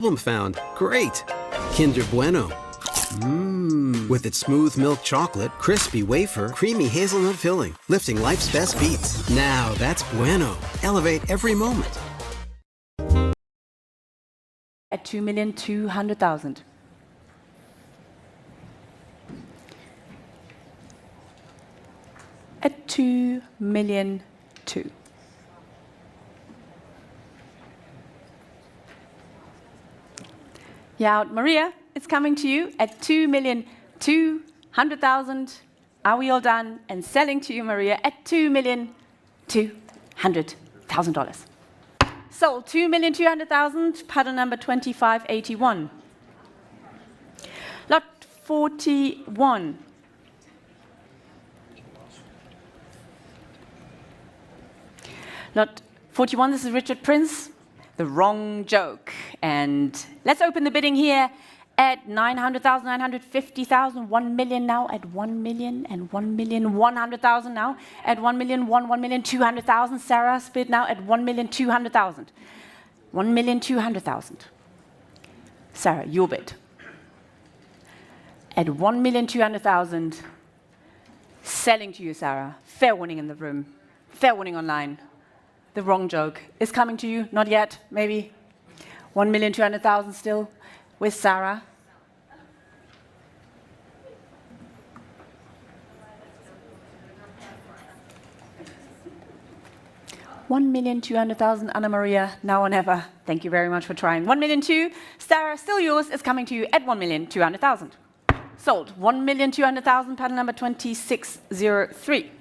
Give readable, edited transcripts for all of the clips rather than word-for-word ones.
Problem found. Great. Kinder Bueno. With its smooth milk chocolate, crispy wafer, creamy hazelnut filling, lifting life's best beats. Now that's Bueno. Elevate every moment. At 2,200,000. At 2,000,002. Yeah, Maria, it's coming to you at 2,200,000. Are we all done? And selling to you, Maria, at $2,200,000. Sold, 2,200,000, paddle number 2581. Lot 41. Lot 41, this is Richard Prince. The wrong joke. And let's open the bidding here at 900,000, 950,000, 1 million now at 1 million and 1,100,000 now at 1,200,000. Sarah's bid now at 1,200,000. 1,200,000. Sarah, your bid. At 1,200,000. Selling to you, Sarah. Fair warning in the room. Fair warning online. The wrong joke is coming to you. Not yet, maybe. 1,200,000 still with Sarah. $1,200,000, Anna Maria, now or never. Thank you very much for trying. 1,200,000, Sarah, still yours, is coming to you at 1,200,000. Sold, 1,200,000, pattern number 2603.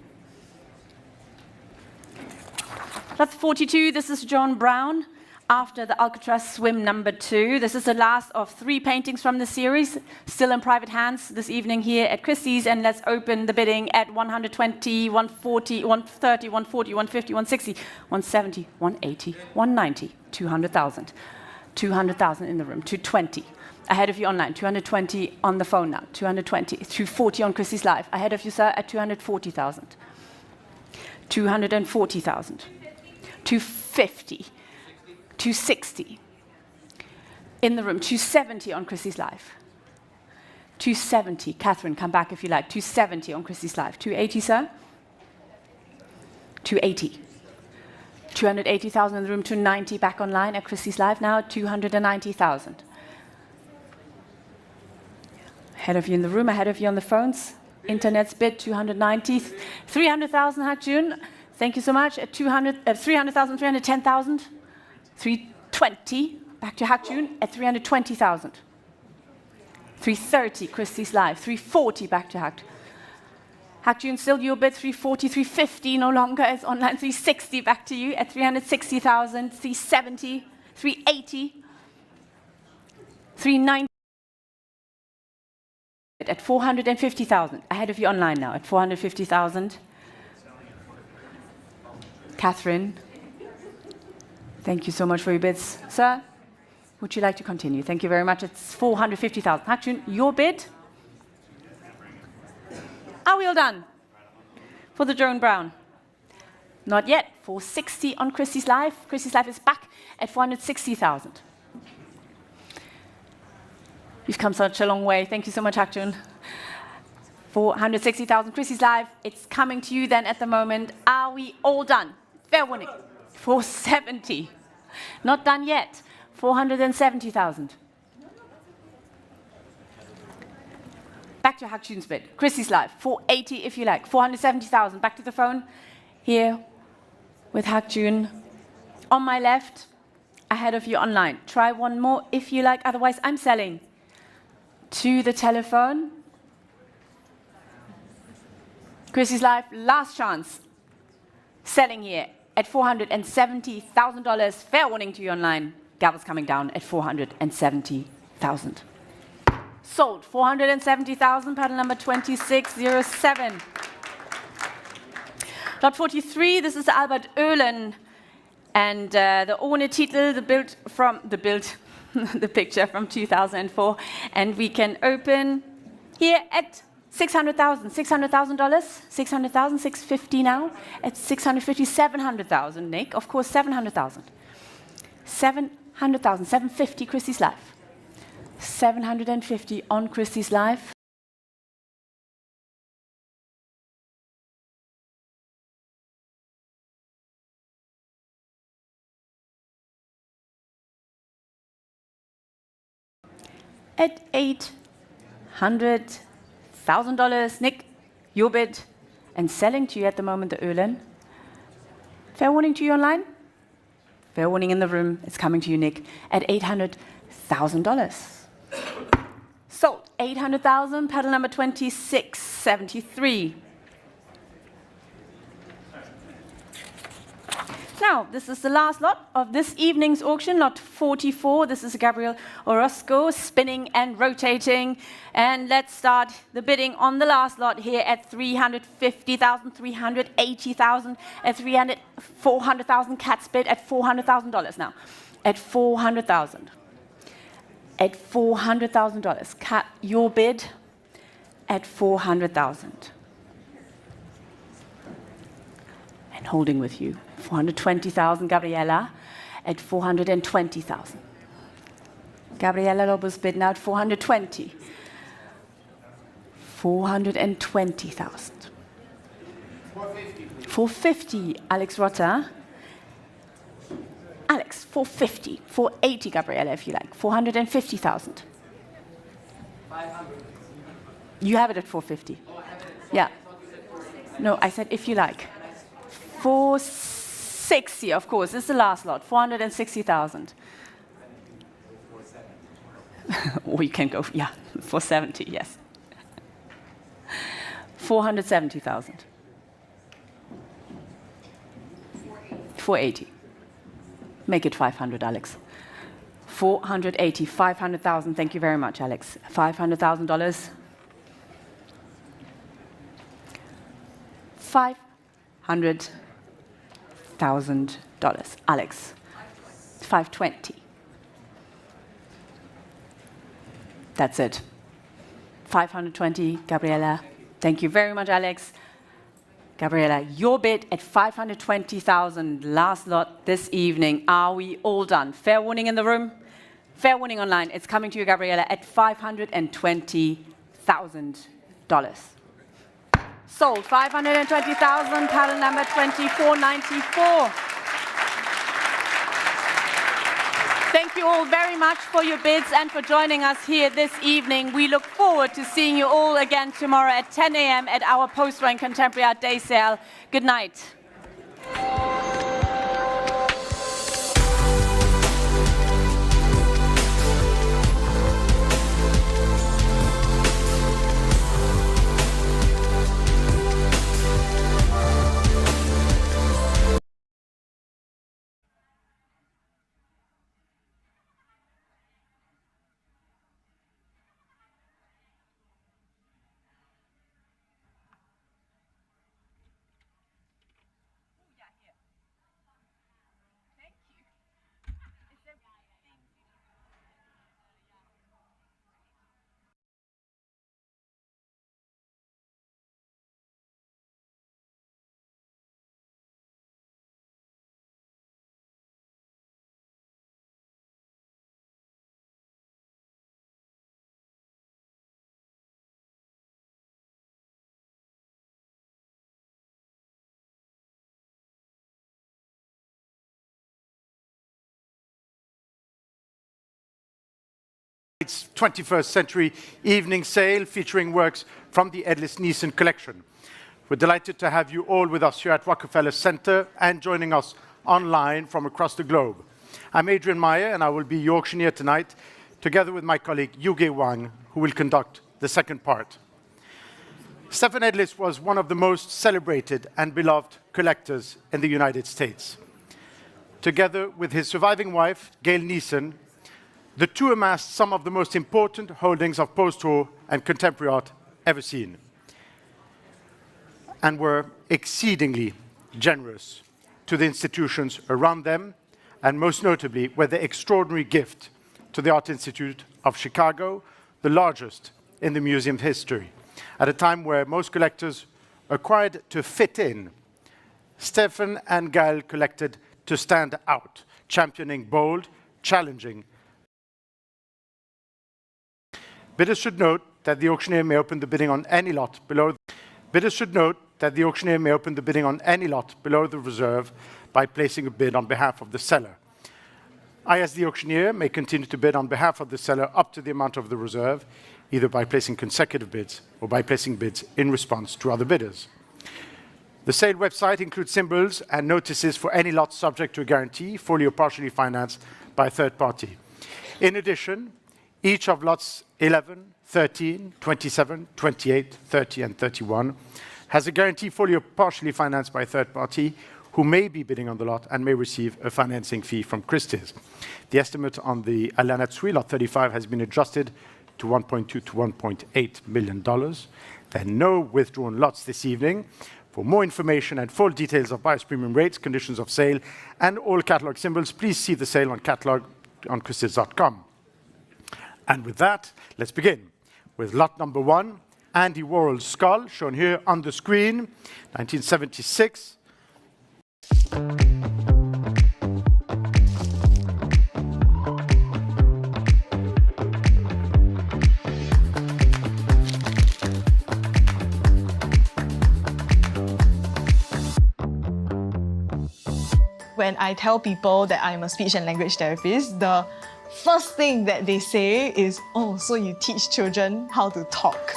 That's 42, this is John Brown. After the Alcatraz swim number 2. This is the last of 3 paintings from the series, still in private hands this evening here at Christie's, and let's open the bidding at 120, 140, 130, 140, 150, 160, 170, 180, 190, 200,000. 200,000 in the room, 220. Ahead of you online, 220 on the phone now, 220, 240 on Christie's Live. Ahead of you, sir, at 240,000. 240,000. 250. 260. In the room, 270 on Christie's Live. 270. Catherine, come back if you like. 270 on Christie's Live. 280, sir? 280. 280,000 in the room, 290 back online at Christie's Live now, 290,000. Ahead of you in the room, ahead of you on the phones. Internet's bid, 290. 300,000, Hakjun. Thank you so much. At 300,000, 310,000. 320, back to Hakjun at 320,000. 330, Christie's Live. 340, back to Hakjun. Hakjun, still your bid, 340, 350, no longer, it's online. 360, back to you at 360,000. 370, 380, 390. At 450,000, ahead of you online now, at 450,000. Catherine. Thank you so much for your bids. Sir, would you like to continue? Thank you very much. It's 450,000. Hakjun, your bid? Are we all done? For the Joan Brown? Not yet. 460 on Christie's Live. Christie's Live is back at 460,000. You've come such a long way. Thank you so much, Hakjun. 460,000 Christie's Live. It's coming to you then at the moment. Are we all done? Fair warning. 470. Not done yet. 470,000. Back to Hakjun's bid. Christie's Live. 480 if you like. 470,000. Back to the phone. Here with Hakjun. On my left. Ahead of you online. Try one more if you like. Otherwise, I'm selling. To the telephone. Christie's Live. Last chance. Selling here. At $470,000. Fair warning to you online. Gavel's coming down at 470,000. Sold. 470,000. Paddle number 2607. Lot 43. This is Albert Oehlen. And the Ohne Titel, the picture from 2004. And we can open here at $600,000. $600,000. 600,000. 650 now. At 650, 700,000. Nick, of course, 700,000. 700,000, 750 Christie's Life. 750 on Christie's Life. At $800,000, Nick, your bid, and selling to you at the moment, the Öhlen. Fair warning to you online? Fair warning in the room, it's coming to you, Nick, at $800,000. Sold, 800,000, paddle number 2673. Now, this is the last lot of this evening's auction, lot 44. This is Gabriel Orozco, spinning and rotating. And let's start the bidding on the last lot here at 350,000, 380,000, at 400,000. Cat's bid at $400,000 now. At 400,000. At $400,000. Cat, your bid at 400,000. And holding with you. 420,000, Gabriela, at 420,000. Gabriela Lobos bid now at 420. 420,000. 450, Alex Rotter. Alex, 450. 480, Gabriela, if you like. 450,000. 500. You have it at 450. Oh, yeah. No, I said if you like. 460, of course. This is the last lot. 460,000. Or you can go, yeah, 470, yes. 470,000. 480. Make it 500, Alex. 480, 500,000. Thank you very much, Alex. $500,000. $500,000. Alex. 520. That's it. 520, Gabriela. Thank you very much, Alex. Gabriela, your bid at 520,000, last lot this evening. Are we all done? Fair warning in the room, fair warning online. It's coming to you, Gabriela, at $520,000. Sold, 520,000, paddle number 2494. Thank you all very much for your bids and for joining us here this evening. We look forward to seeing you all again tomorrow at 10 a.m. at our post-war and contemporary art day sale. Good night. Its 21st Century Evening Sale featuring works from the Edlis Neeson collection. We're delighted to have you all with us here at Rockefeller Center and joining us online from across the globe. I'm Adrian Meyer and I will be your auctioneer tonight, together with my colleague Yuge Wang, who will conduct the second part. Stephen Edlis was one of the most celebrated and beloved collectors in the United States. Together with his surviving wife, Gail Neeson, the two amassed some of the most important holdings of post-war and contemporary art ever seen, and were exceedingly generous to the institutions around them, and most notably were their extraordinary gift to the Art Institute of Chicago, the largest in the museum's history. At a time where most collectors acquired to fit in, Stephen and Gail collected to stand out, championing bold, challenging. Bidders should note that the auctioneer may open the bidding on any lot below. Bidders should note that the auctioneer may open the bidding on any lot below the reserve by placing a bid on behalf of the seller. I, as the auctioneer, may continue to bid on behalf of the seller up to the amount of the reserve, either by placing consecutive bids or by placing bids in response to other bidders. The sale website includes symbols and notices for any lot subject to a guarantee, fully or partially financed by a third party. In addition, each of lots 11, 13, 27, 28, 30, and 31 has a guarantee fully or partially financed by a third party who may be bidding on the lot and may receive a financing fee from Christie's. The estimate on the A La Natsui lot 35 has been adjusted to $1.2 to $1.8 million. There are no withdrawn lots this evening. For more information and full details of buyer's premium rates, conditions of sale, and all catalog symbols, please see the sale on catalog on Christie's.com. And with that, let's begin with lot number 1, Andy Warhol's skull, shown here on the screen, 1976. When I tell people that I'm a speech and language therapist, the first thing that they say is, "Oh, so you teach children how to talk."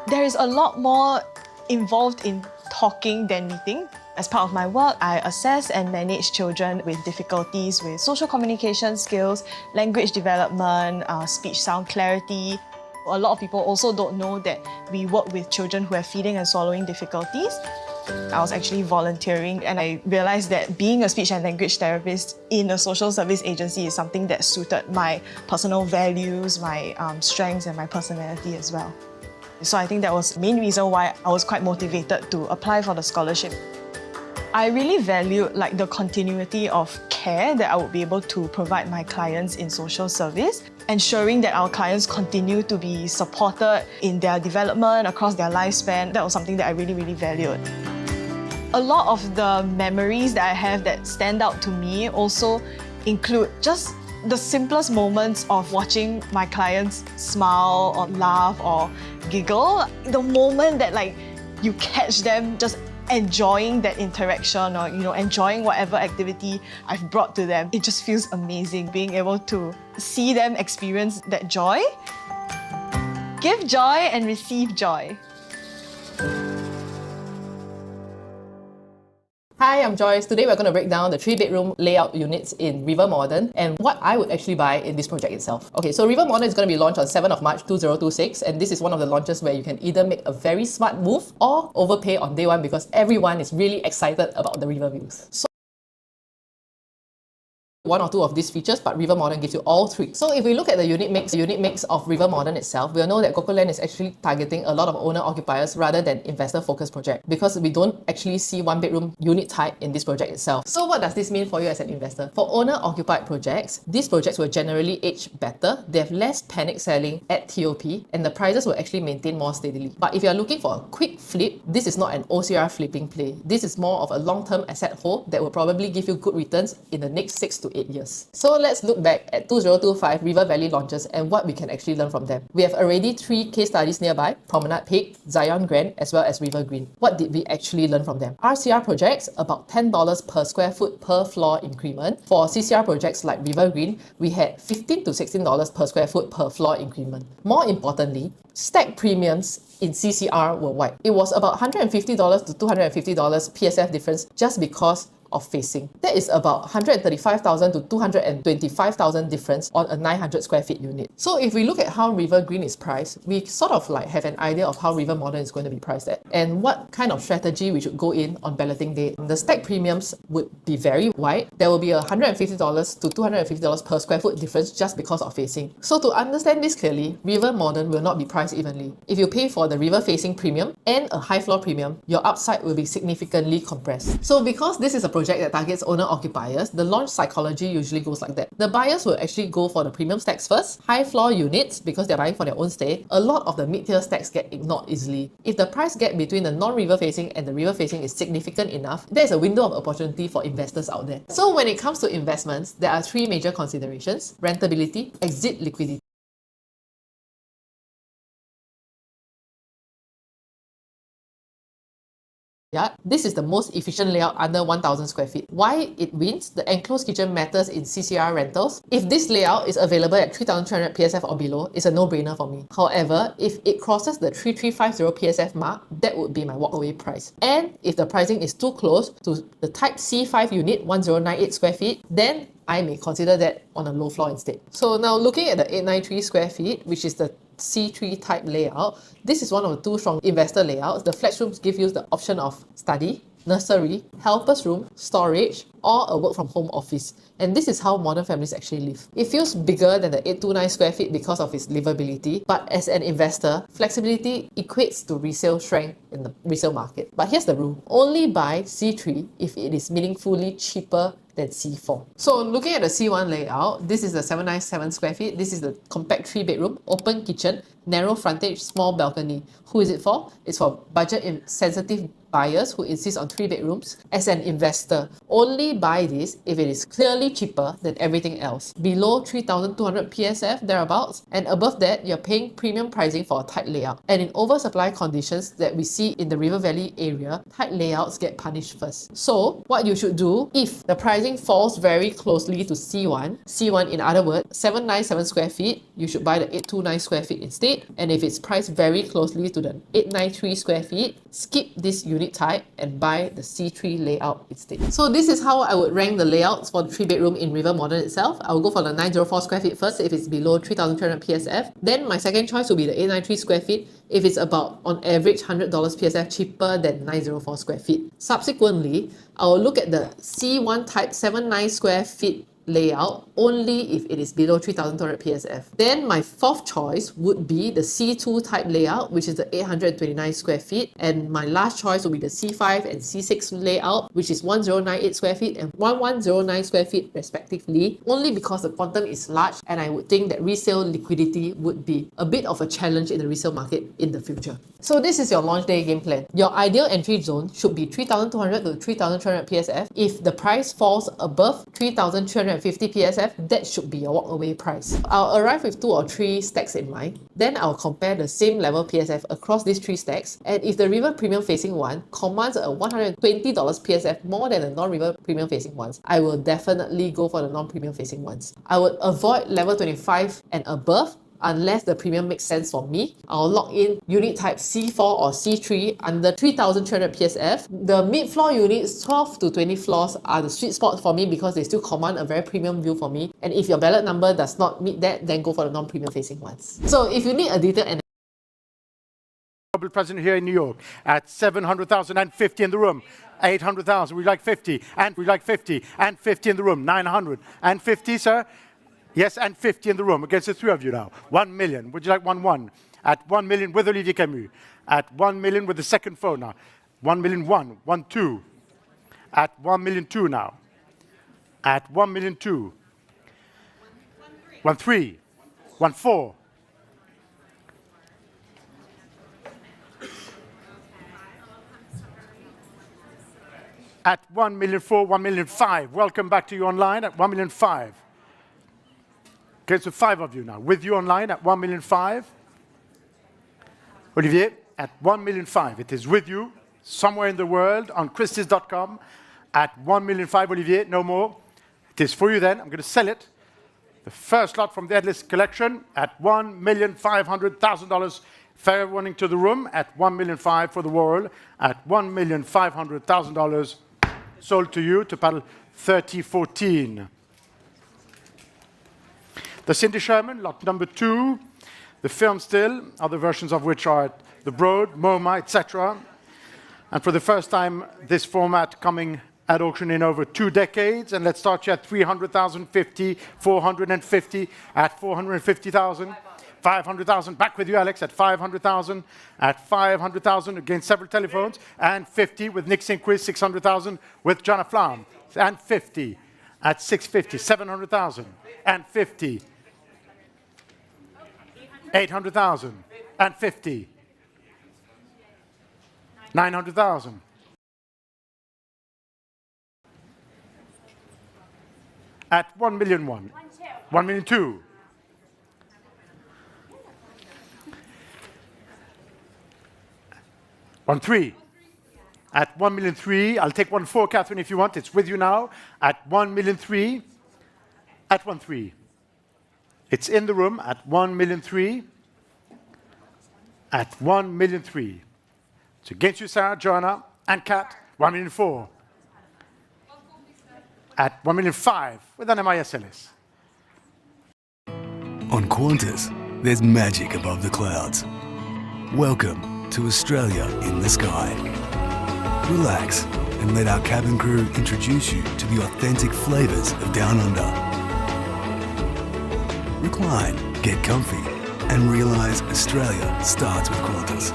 There is a lot more involved in talking than we think. As part of my work, I assess and manage children with difficulties with social communication skills, language development, speech sound clarity. A lot of people also don't know that we work with children who have feeding and swallowing difficulties. I was actually volunteering and I realized that being a speech and language therapist in a social service agency is something that suited my personal values, my strengths and my personality as well. So I think that was the main reason why I was quite motivated to apply for the scholarship. I really valued the continuity of care that I would be able to provide my clients in social service, ensuring that our clients continue to be supported in their development across their lifespan. That was something that I really, really valued. A lot of the memories that I have that stand out to me also include just the simplest moments of watching my clients smile or laugh or giggle. The moment that you catch them just enjoying that interaction or enjoying whatever activity I've brought to them, it just feels amazing being able to see them experience that joy. Give joy and receive joy. Hi, I'm Joyce. Today we're going to break down the 3-bedroom layout units in River Modern and what I would actually buy in this project itself. Okay, so River Modern is going to be launched on 7th of March 2026, and this is one of the launches where you can either make a very smart move or overpay on day one because everyone is really excited about the river views. So one or two of these features, but River Modern gives you all three. So if we look at the unit mix of River Modern itself, we'll know that GoGoLand is actually targeting a lot of owner-occupiers rather than investor-focused project because we don't actually see 1-bedroom unit type in this project itself. So what does this mean for you as an investor? For owner-occupied projects, these projects will generally age better, they have less panic selling at TOP, and the prices will actually maintain more steadily. But if you're looking for a quick flip, this is not an OCR flipping play. This is more of a long-term asset hold that will probably give you good returns in the next 6 to 8 years. So let's look back at 2025 River Valley launches and what we can actually learn from them. We have already 3 case studies nearby: Promenade Peak, Zion Grand, as well as River Green. What did we actually learn from them? RCR projects, about $10 per square foot per floor increment. For CCR projects like River Green, we had $15 to $16 per square foot per floor increment. More importantly, stack premiums in CCR were wide. It was about $150 to $250 PSF difference just because of facing. That is about $135,000 to $225,000 difference on a 900 square feet unit. So if we look at how River Green is priced, we sort of have an idea of how River Modern is going to be priced at and what kind of strategy we should go in on balloting day. The stack premiums would be very wide. There will be a $150 to $250 per square foot difference just because of facing. So to understand this clearly, River Modern will not be priced evenly. If you pay for the river facing premium and a high floor premium, your upside will be significantly compressed. So because this is a project that targets owner-occupiers, the launch psychology usually goes like that. The buyers will actually go for the premium stacks first, high floor units because they're buying for their own stay. A lot of the mid-tier stacks get ignored easily. If the price gap between the non-river facing and the river facing is significant enough, there's a window of opportunity for investors out there. So when it comes to investments, there are three major considerations: rentability, exit liquidity. Yeah, this is the most efficient layout under 1,000 square feet. Why it wins? The enclosed kitchen matters in CCR rentals. If this layout is available at 3,300 PSF or below, it's a no-brainer for me. However, if it crosses the 3,350 PSF mark, that would be my walkaway price. And if the pricing is too close to the Type C5 unit, 1098 square feet, then I may consider that on a low floor instead. So now looking at the 893 square feet, which is the C3 type layout, this is one of the two strong investor layouts. The flex rooms give you the option of study, nursery, helper's room, storage, or a work from home office. And this is how modern families actually live. It feels bigger than the 829 square feet because of its livability, but as an investor, flexibility equates to resale strength in the resale market. But here's the rule: only buy C3 if it is meaningfully cheaper than C4. So looking at the C1 layout, this is the 797 square feet. This is the compact 3-bedroom, open kitchen, narrow frontage, small balcony. Who is it for? It's for budget sensitive buyers who insist on 3 bedrooms. As an investor, only buy this if it is clearly cheaper than everything else. Below 3,200 PSF, thereabouts, and above that, you're paying premium pricing for a tight layout. And in oversupply conditions that we see in the River Valley area, tight layouts get punished first. So what you should do, if the pricing falls very closely to C1, in other words, 797 square feet, you should buy the 829 square feet instead. And if it's priced very closely to the 893 square feet, skip this unit type and buy the C3 layout instead. So this is how I would rank the layouts for the 3-bedroom in River Modern itself. I will go for the 904 square feet first if it's below 3,300 PSF. Then my second choice will be the 893 square feet if it's about, on average, $100 PSF cheaper than 904 square feet. Subsequently, I will look at the C1 type 79 square feet layout only if it is below 3,200 PSF. Then my fourth choice would be the C2 type layout, which is the 829 square feet. And my last choice will be the C5 and C6 layout, which is 1098 square feet and 1109 square feet respectively, only because the quantum is large and I would think that resale liquidity would be a bit of a challenge in the resale market in the future. So this is your launch day game plan. Your ideal entry zone should be 3,200 to 3,300 PSF. If the price falls above 3,350 PSF, that should be your walkaway price. I'll arrive with 2 or 3 stacks in mind. Then I'll compare the same level PSF across these 3 stacks. And if the river premium facing one commands a $120 PSF more than the non-river premium facing ones, I will definitely go for the non-premium facing ones. I would avoid level 25 and above unless the premium makes sense for me. I'll lock in unit type C4 or C3 under 3,300 PSF. The mid-floor units, 12 to 20 floors, are the sweet spot for me because they still command a very premium view for me. And if your ballot number does not meet that, then go for the non-premium facing ones. So if you need a detailed President here in New York at 700,000 and 50 in the room. 800,000, we like 50, and we like 50, and 50 in the room. 900 and 50, sir? Yes, and 50 in the room against the 3 of you now. 1 million. Would you like 1-1? At 1 million with Olivier Camus. At 1 million with the second phone now. 1 million 1, 1 2. At 1 million 2 now. At 1 million 2. 1 3. 1 4. At 1 million 4, 1 million 5. Welcome back to you online at 1 million 5. Okay, so 5 of you now. With you online at 1 million 5. Olivier, at 1 million 5. It is with you somewhere in the world on Christie's.com at 1 million 5. Olivier, no more. It is for you then. I'm going to sell it. The first lot from the Atlas collection at $1,500,000. Fair warning to the room at 1 million 5 for the world at $1,500,000. Sold to you to paddle 3014. The Cindy Sherman, lot number 2. The film still, other versions of which are at the Broad, MoMA, etc. And for the first time, this format coming at auction in over 2 decades. And let's start you at 300,000, 50, 450, at 450,000. 500,000, back with you, Alex, at 500,000, at 500,000 against several telephones, and 50 with Nick Sinquist, 600,000 with Jana Flam. and 50. At 650, 700,000 and 50. 800,000 and 50. 900,000. At 1,000,001. 1,000,002. One three. At 1,000,003, I'll take 1,4, Catherine, if you want. It's with you now. At 1,000,003. At 1,3. It's in the room at 1,000,003. At 1,000,003. It's against you, Sarah, Joanna, and Kat. 1,000,004. At 1,000,005 with an MIS Ellis. On Qantas, there's magic above the clouds. Welcome to Australia in the sky. Relax and let our cabin crew introduce you to the authentic flavours of Down Under. Recline, get comfy, and realise Australia starts with Qantas.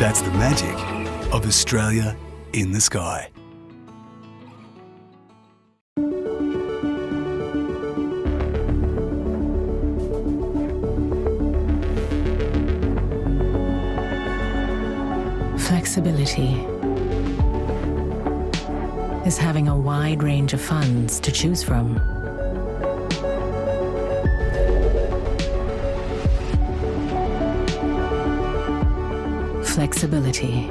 That's the magic of Australia in the sky. Flexibility is having a wide range of funds to choose from. Flexibility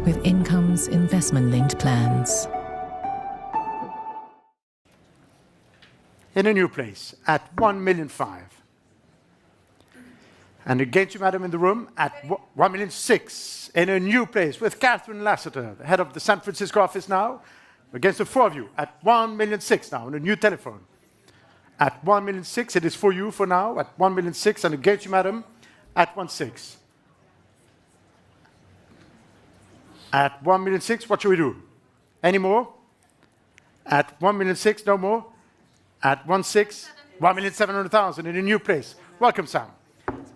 with Income's investment-linked plans. In a new place at 1,000,005. And against you, madam, in the room at 1,000,006. In a new place with Catherine Lassiter, the head of the San Francisco office now. Against the four of you at 1,000,006 now, on a new telephone. At 1,000,006, it is for you for now, at 1,000,006, and against you, madam, at 1,600,000. At 1,000,006, what shall we do? Any more? At 1,000,006, no more? At 1,600,000, 1,700,000 in a new place. Welcome, Sam.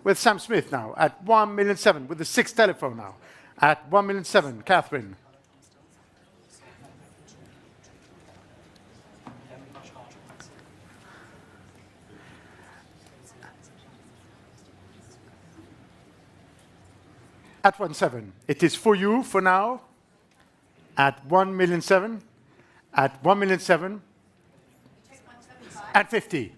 With Sam Smith now, at 1,000,007, with the sixth telephone now. At 1,000,007, Catherine. At 1,700,000. It is for you for now. At 1,007,000. At 1,007,000. And 50.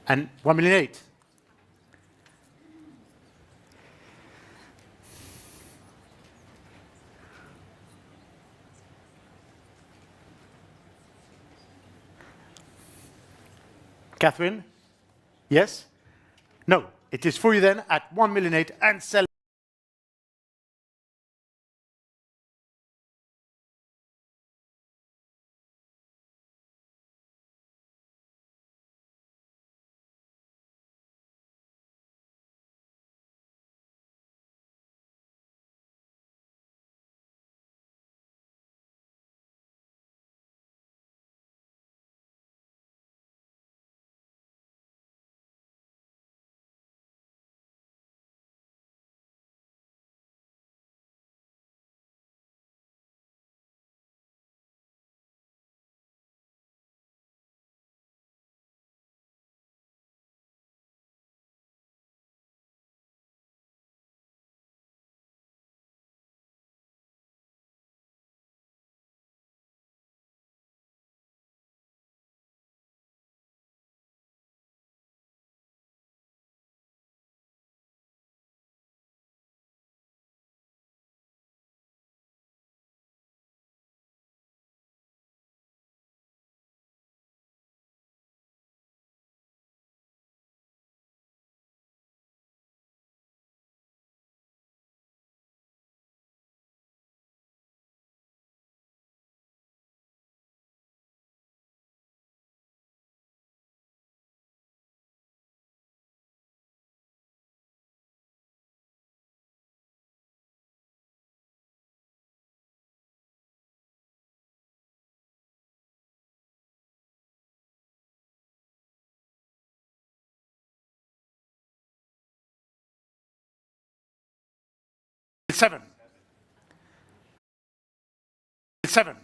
And 1,008,000. Catherine? Yes? No. It is for you then at 1,008,000 and sell. 7. 7.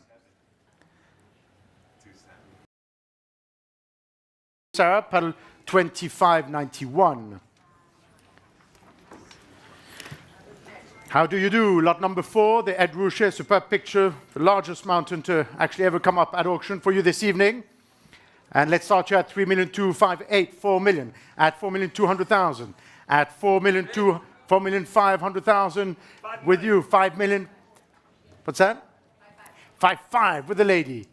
Sarah, paddle 2591. How do you do? Lot number 4, the Ed Ruscha superb picture, the largest mountain to actually ever come up at auction for you this evening. And let's start you at 3,258,000, 4 million, at 4,200,000, at 4,500,000 with you, 5 million. What's that? 5.5 with the lady.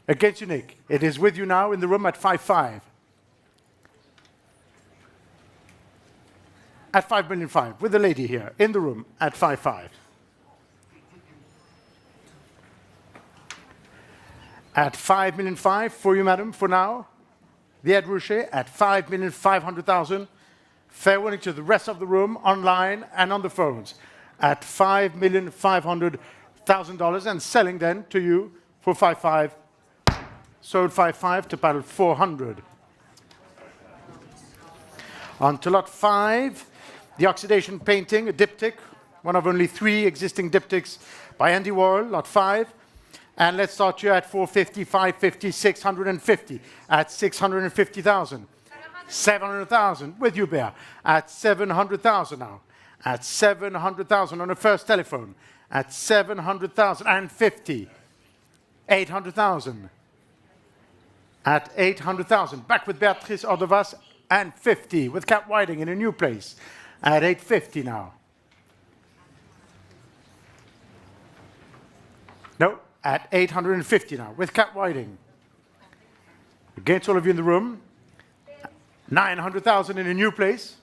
Against you, Nick. It is with you now in the room at 5.5. At 5.5 million with the lady here in the room at 5.5. At 5.5 million for you, madam, for now. The Ed Ruscha at 5,500,000. Fair warning to the rest of the room, online and on the phones, at $5,500,000 and selling then to you for 5.5. Sold 5.5 to paddle 400. On to lot 5. The oxidation painting, a diptych, one of only 3 existing diptychs by Andy Warhol, lot 5. And let's start you at 450, 550, 650, at 650,000. 700,000 with you, Bear, at 700,000 now. At 700,000 on the first telephone. At 700,000 and 50. 800,000. At 800,000. Back with Beatrice Ordovas and 50 with Cat Whiting in a new place. At 850 now. No, at 850 now with Cat Whiting. Against all of you in the room. 900,000 in a new place.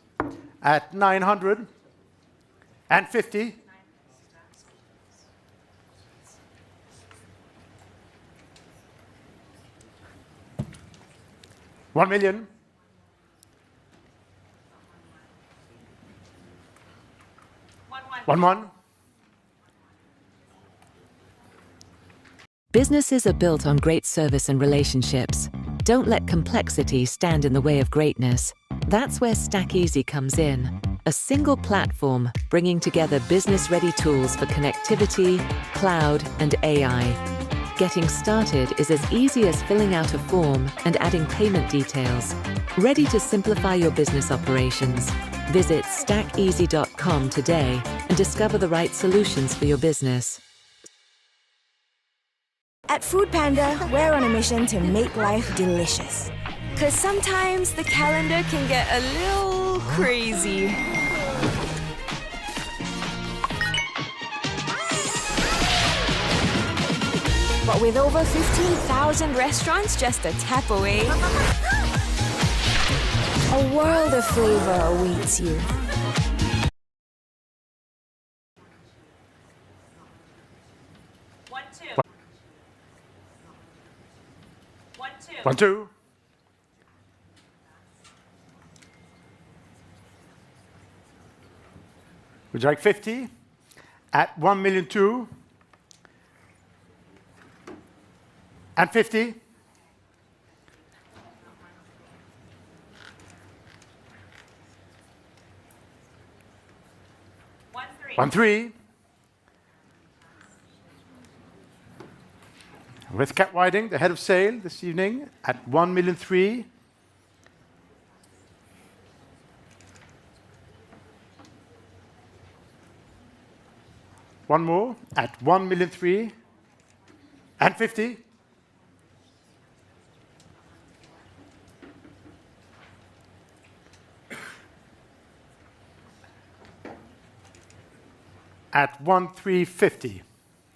At 950. 1 million. 1. Businesses are built on great service and relationships. Don't let complexity stand in the way of greatness. That's where Stack Easy comes in. A single platform bringing together business-ready tools for connectivity, cloud, and AI. Getting started is as easy as filling out a form and adding payment details. Ready to simplify your business operations? Visit stackeasy.com today and discover the right solutions for your business. At Foodpanda, we're on a mission to make life delicious. 'Cause sometimes the calendar can get a little crazy. But with over 15,000 restaurants just a tap away, a world of flavor awaits you. One, two. Would you like 50? At 1 million 2. And 50. One, three. With Cat Whiting, the head of sale this evening, at 1 million 3. One more at 1 million 3. And 50. At 1,350.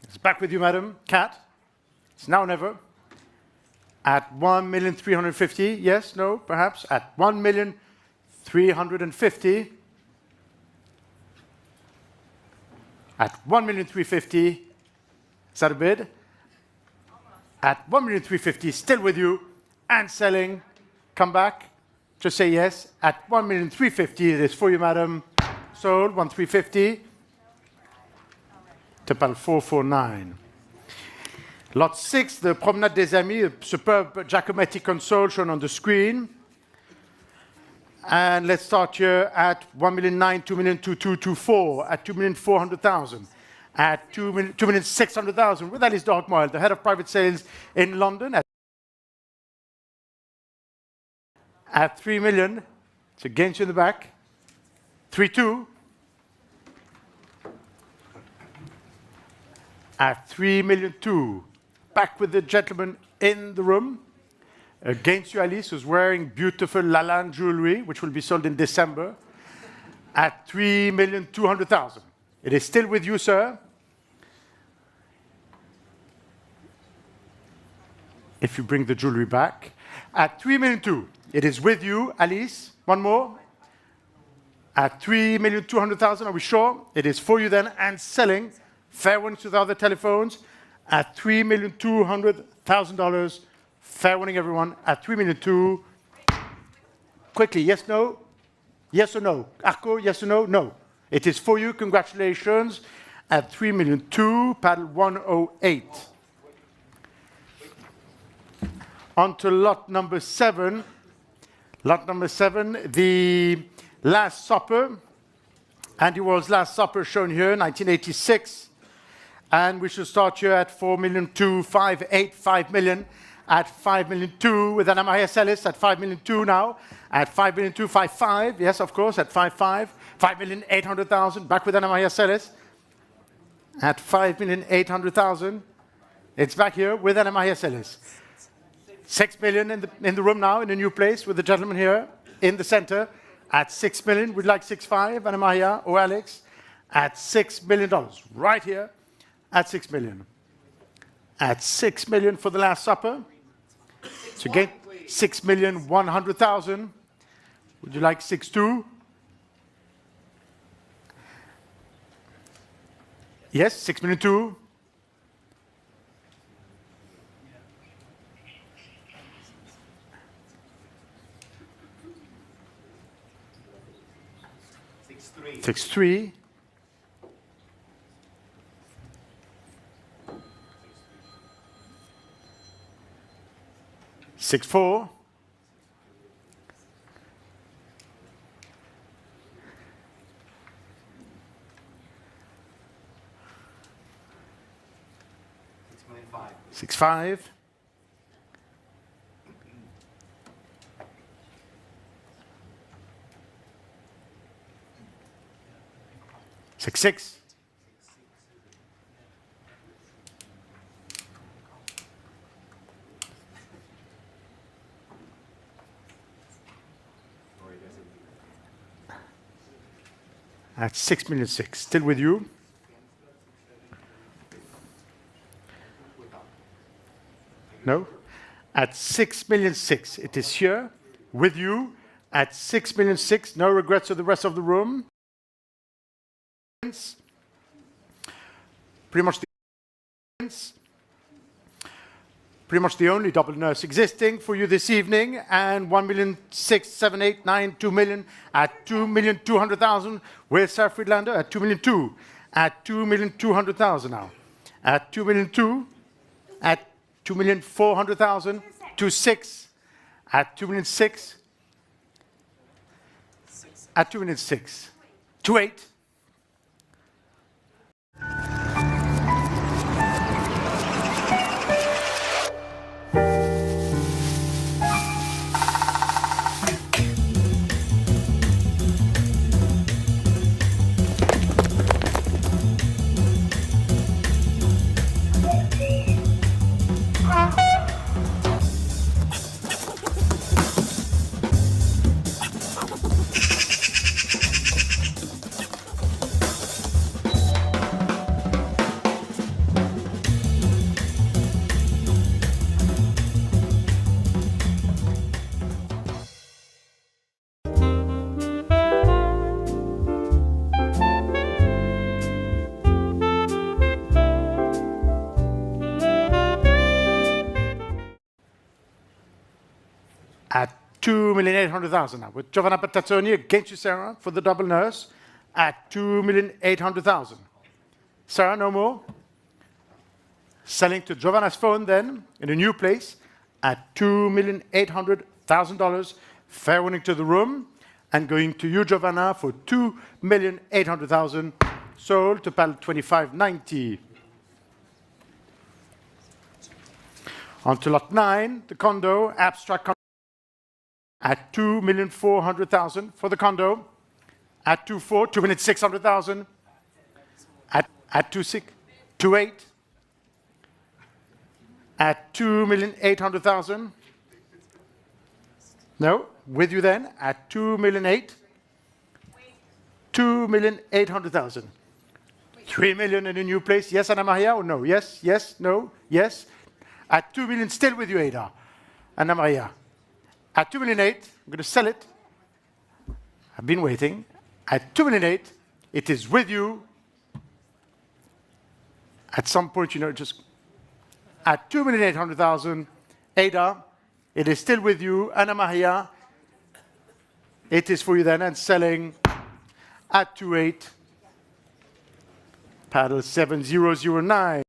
It's back with you, madam. Cat. It's now or never. At 1,350,000. Yes, no, perhaps. At 1,350,000. At 1,350,000. Is that a bid? At 1,350,000, still with you and selling. Come back. Just say yes. At 1,350,000, it is for you, madam. Sold. 1,350,000. Total 449. Lot 6, the Promenade des Amis, a superb Giacometti console shown on the screen. And let's start here at 1,009,000, 2,002,224, at 2,400,000, at 2,600,000 with Alice Darkmoyle, the head of private sales in London, at 3 million. It's against you in the back. 3,2. At 3,000,002. Back with the gentleman in the room. Against you, Alice, who's wearing beautiful Lalande jewelry, which will be sold in December, at 3,200,000. It is still with you, sir. If you bring the jewelry back. At 3,200,000. It is with you, Alice. One more. At 3,200,000, are we sure? It is for you then, and selling. Fair warning to the other telephones. At $3,200,000. Fair warning, everyone. At 3,200,000. Quickly, yes, no? Yes or no? Arco, yes or no? No. It is for you. Congratulations. At 3,200,000, paddle 108. On to lot number 7. Lot number 7, the Last Supper. Andy Warhol's Last Supper shown here, 1986. And we should start here at 4,200,000, 5 million, at 5,200,000 with Anna Maria Sellis at 5,200,000 now, at 5,200,000, 5,500,000, yes, of course, at 5,500,000, 5,800,000, back with Anna Maria Sellis, at 5,800,000. It's back here with Anna Maria Sellis. 6 million in the room now, in a new place with the gentleman here in the center, at 6 million. We'd like 6,500, Anna Maria or Alex, at $6 million, right here, at 6 million. At 6 million for the Last Supper. So again, 6,100,000. Would you like 6,200,000? Yes, 6,200,000. Six three. 6,400,000. 6,500,000. 6,600,000. 6,600,000. Still with you. No? At 6,600,000. It is here with you. At 6,600,000. No regrets to the rest of the room. Pretty much the only double nurse existing for you this evening, and 1,600,000, 2 million at 2,200,000 with Sarah Friedlander at 2,200,000 at 2,200,000 now, at 2,200,000 at 2,400,000 to 6 at 2,600,000 at 2,600,000 to 8. At 2,800,000 now, with Giovanna Battazzoni against you, Sarah, for the double nurse, at 2,800,000. Sarah, no more? Selling to Giovanna's phone then, in a new place, at $2,800,000. Fair winning to the room. And going to you, Giovanna, for 2,800,000 sold to pal 2590. On to lot 9, the condo, abstract condo, at 2,400,000 for the condo. At 2.4, 2,600,000. At 2.6, 2.8. At 2,800,000. No, with you then, at 2,000,008. 2,800,000. 3 million in a new place. Yes, Anna Maria, or no? Yes, yes, no, yes. At 2 million, still with you, Ada. Anna Maria. At 2,000,008, I'm going to sell it. I've been waiting. At 2,000,008, it is with you. At some point, you know, just at 2,800,000, Ada, it is still with you. Anna Maria, it is for you then, and selling at 2.8, paddle 7009.